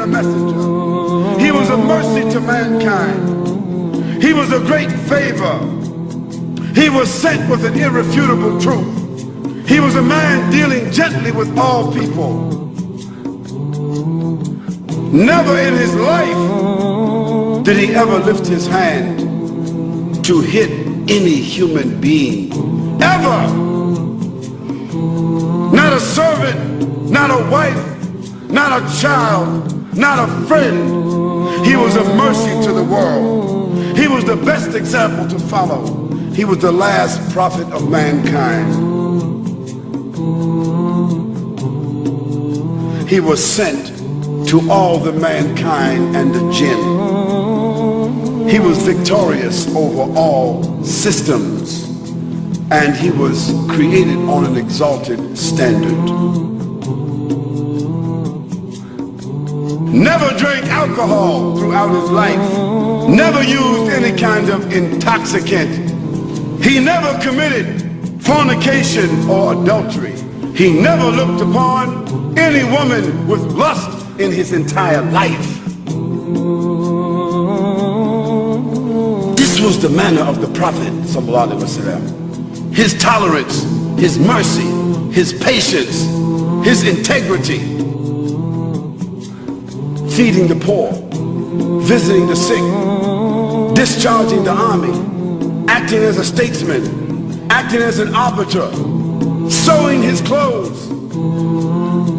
a messenger. He was a mercy to mankind. He was a great favor. He was sent with an irrefutable truth. He was a man dealing gently with all people. Never in his life did he ever lift his hand to hit any human being. Ever. Not a servant, not a wife, not a child, not a friend. He was a mercy to the world. He was the best example to follow. He was the last prophet of mankind. He was sent to all the mankind and the jinn. He was victorious over all systems, and he was created on an exalted standard. Never drank alcohol throughout his life. Never used any kind of intoxicant. He never committed fornication or adultery. He never looked upon any woman with lust in his entire life. This was the manner of the Prophet sallallahu alaihi wasallam. His tolerance, his mercy, his patience, his integrity. Feeding the poor, visiting the sick, discharging the army, acting as a statesman, acting as an arbiter, sewing his clothes,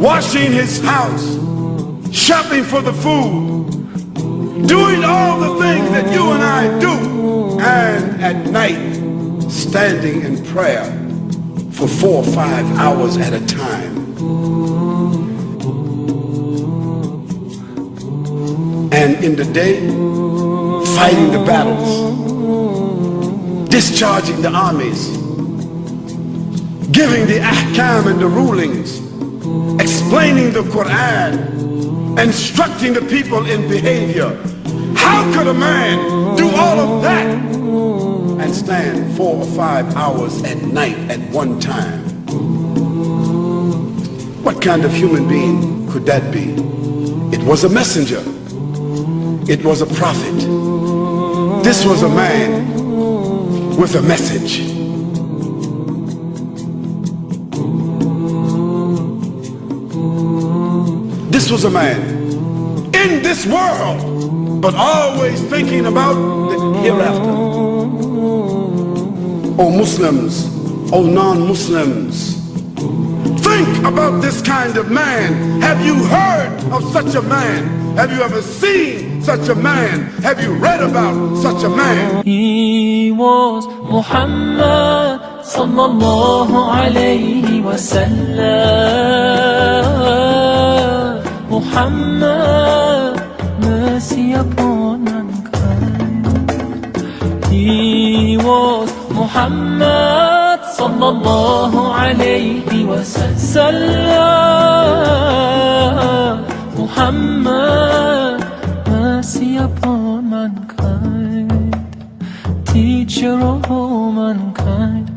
washing his house, shopping for the food, doing all the things that you and I do, and at night standing in prayer for 4 or 5 hours at a time. And in the day, fighting the battles, discharging the armies, giving the ahkam and the rulings, explaining the Quran, instructing the people in behavior. How could a man do all of that and stand 4 or 5 hours at night at one time? What kind of human being could that be? It was a messenger. It was a prophet. This was a man with a message. This was a man in this world, but always thinking about the hereafter. Oh Muslims, oh non-Muslims, think about this kind of man. Have you heard of such a man? Have you ever seen such a man? Have you read about such a man? He was Muhammad sallallahu alayhi wa sallam. Muhammad, mercy upon mankind. He was Muhammad sallallahu alayhi wa sallam. Muhammad, mercy upon mankind, teacher of all mankind.